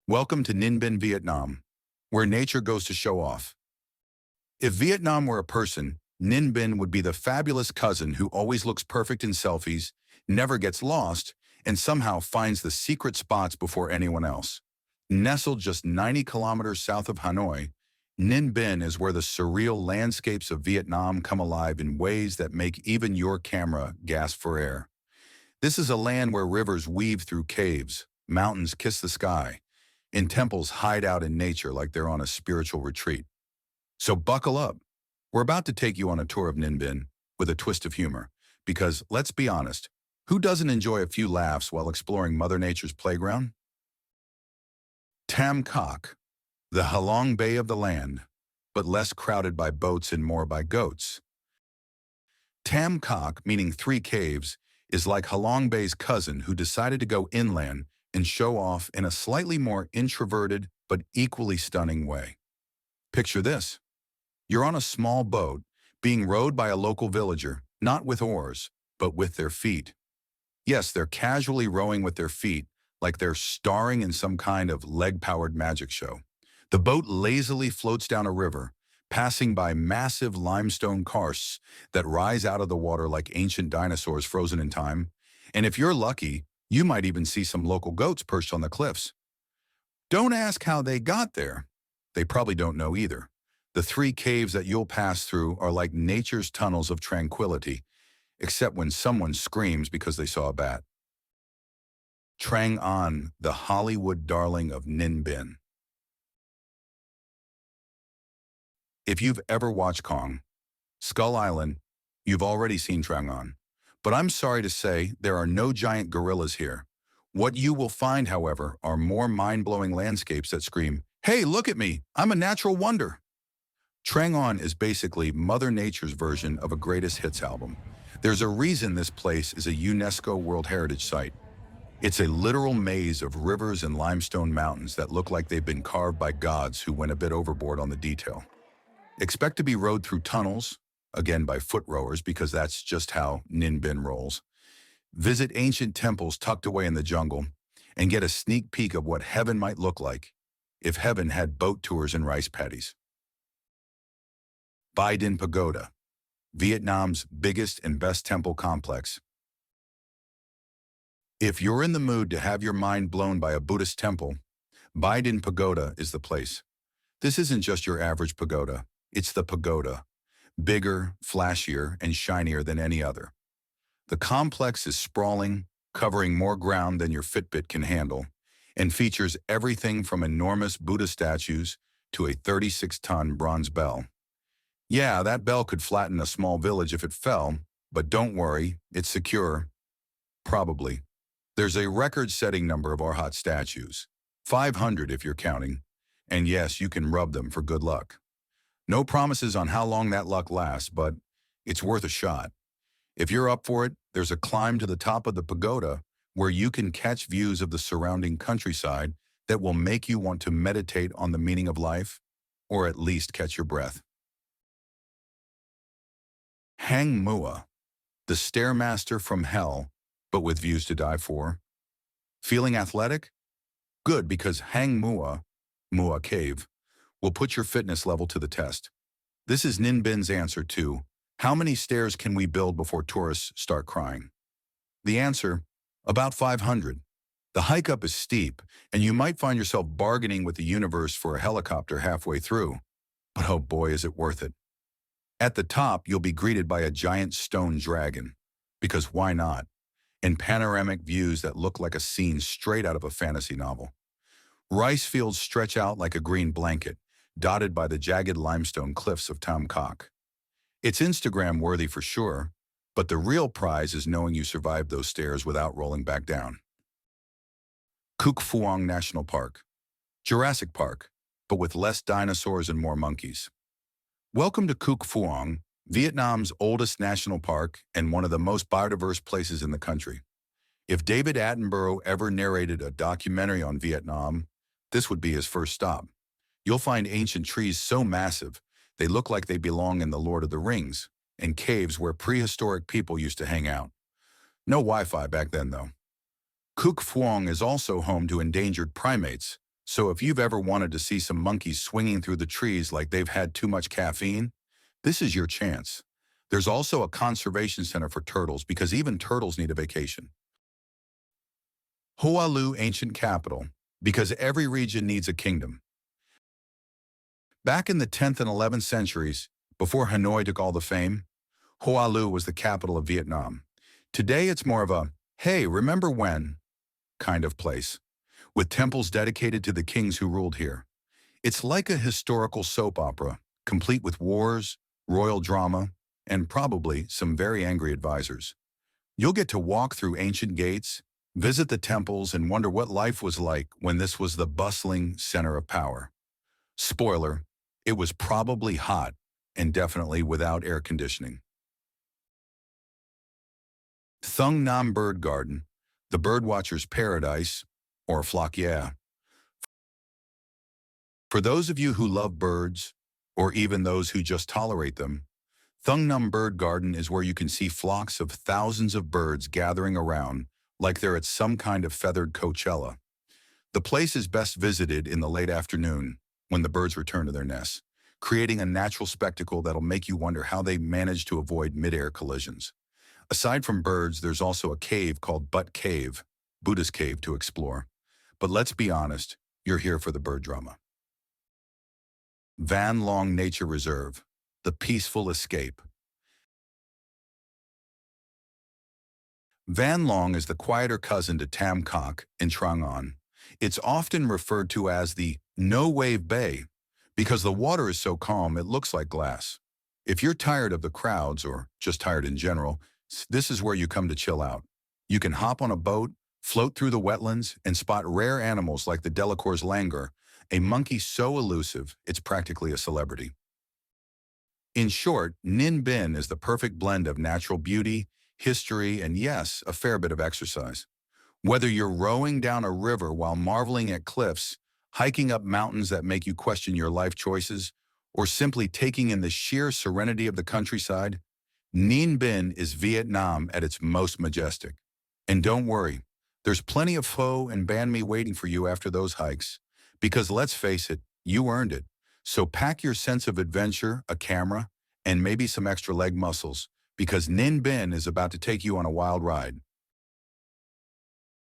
Welcome to Ninh Binh, Vietnam, where nature goes to show off. If Vietnam were a person, Ninh Binh would be the fabulous cousin who always looks perfect in selfies, never gets lost, and somehow finds the secret spots before anyone else. Nestled just 90 kilometers south of Hanoi, Ninh Binh is where the surreal landscapes of Vietnam come alive in ways that make even your camera gasp for air. This is a land where rivers weave through caves, mountains kiss the sky, and temples hide out in nature like they're on a spiritual retreat. So buckle up. We're about to take you on a tour of Ninh Binh with a twist of humor, because let's be honest, who doesn't enjoy a few laughs while exploring Mother Nature's playground? Tam Coc, the Halong Bay of the land, but less crowded by boats and more by goats. Tam Coc, meaning three caves, is like Halong Bay's cousin who decided to go inland and show off in a slightly more introverted but equally stunning way. Picture this. You're on a small boat, being rowed by a local villager, not with oars, but with their feet. Yes, they're casually rowing with their feet, like they're starring in some kind of leg-powered magic show. The boat lazily floats down a river, passing by massive limestone karsts that rise out of the water like ancient dinosaurs frozen in time. And if you're lucky, you might even see some local goats perched on the cliffs. Don't ask how they got there. They probably don't know either. The three caves that you'll pass through are like nature's tunnels of tranquility, except when someone screams because they saw a bat. Trang An, the Hollywood darling of Ninh Binh. If you've ever watched Kong, Skull Island, you've already seen Trang An. But I'm sorry to say there are no giant gorillas here. What you will find, however, are more mind-blowing landscapes that scream, "Hey, look at me, I'm a natural wonder." Trang An is basically Mother Nature's version of a greatest hits album. There's a reason this place is a UNESCO World Heritage Site. It's a literal maze of rivers and limestone mountains that look like they've been carved by gods who went a bit overboard on the detail. Expect to be rowed through tunnels, again by foot rowers because that's just how Ninh Binh rolls. Visit ancient temples tucked away in the jungle and get a sneak peek of what heaven might look like if heaven had boat tours and rice paddies. Bai Dinh Pagoda, Vietnam's biggest and best temple complex. If you're in the mood to have your mind blown by a Buddhist temple, Bai Dinh Pagoda is the place. This isn't just your average pagoda, it's the pagoda. Bigger, flashier, and shinier than any other. The complex is sprawling, covering more ground than your Fitbit can handle, and features everything from enormous Buddha statues to a 36-ton bronze bell. Yeah, that bell could flatten a small village if it fell, but don't worry, it's secure. Probably. There's a record-setting number of Arhat statues, 500 if you're counting, and yes, you can rub them for good luck. No promises on how long that luck lasts, but it's worth a shot. If you're up for it, there's a climb to the top of the pagoda where you can catch views of the surrounding countryside that will make you want to meditate on the meaning of life, or at least catch your breath. Hang Mua, the stairmaster from hell, but with views to die for. Feeling athletic? Good, because Hang Mua, Mua Cave, will put your fitness level to the test. This is Ninh Binh's answer to, how many stairs can we build before tourists start crying? The answer, about 500. The hike up is steep, and you might find yourself bargaining with the universe for a helicopter halfway through. But oh boy, is it worth it. At the top, you'll be greeted by a giant stone dragon, because why not? And panoramic views that look like a scene straight out of a fantasy novel. Rice fields stretch out like a green blanket, dotted by the jagged limestone cliffs of Tam Coc. It's Instagram-worthy for sure, but the real prize is knowing you survived those stairs without rolling back down. Cuc Phuong National Park. Jurassic Park, but with less dinosaurs and more monkeys. Welcome to Cuc Phuong, Vietnam's oldest national park and one of the most biodiverse places in the country. If David Attenborough ever narrated a documentary on Vietnam, this would be his first stop. You'll find ancient trees so massive, they look like they belong in The Lord of the Rings, and caves where prehistoric people used to hang out. No Wi-Fi back then, though. Cuc Phuong is also home to endangered primates, So if you've ever wanted to see some monkeys swinging through the trees like they've had too much caffeine, this is your chance. There's also a conservation center for turtles because even turtles need a vacation. Hoa Lu Ancient Capital, because every region needs a kingdom. Back in the 10th and 11th centuries, before Hanoi took all the fame, Hoa Lu was the capital of Vietnam. Today it's more of a, hey, remember when kind of place, with temples dedicated to the kings who ruled here. It's like a historical soap opera, complete with wars, royal drama, and probably some very angry advisors. You'll get to walk through ancient gates, visit the temples, and wonder what life was like when this was the bustling center of power. Spoiler, it was probably hot and definitely without air conditioning. Thung Nham Bird Garden, the birdwatcher's paradise, or flock yeah. For those of you who love birds, or even those who just tolerate them, Thung Nham Bird Garden is where you can see flocks of thousands of birds gathering around like they're at some kind of feathered Coachella. The place is best visited in the late afternoon when the birds return to their nests, creating a natural spectacle that'll make you wonder how they manage to avoid mid-air collisions. Aside from birds, there's also a cave called Butt Cave, Buddhist cave, to explore. But let's be honest, you're here for the bird drama. Van Long Nature Reserve, the peaceful escape. Van Long is the quieter cousin to Tam Coc in Trang An. It's often referred to as the no-wave bay because the water is so calm it looks like glass. If you're tired of the crowds or just tired in general, this is where you come to chill out. You can hop on a boat, float through the wetlands, and spot rare animals like the Delacour's langur, a monkey so elusive it's practically a celebrity. In short, Ninh Binh is the perfect blend of natural beauty, history, and yes, a fair bit of exercise. Whether you're rowing down a river while marveling at cliffs, hiking up mountains that make you question your life choices, or simply taking in the sheer serenity of the countryside, Ninh Binh is Vietnam at its most majestic. And don't worry, there's plenty of pho and banh mi waiting for you after those hikes. Because let's face it, you earned it. So pack your sense of adventure, a camera, and maybe some extra leg muscles, because Ninh Binh is about to take you on a wild ride.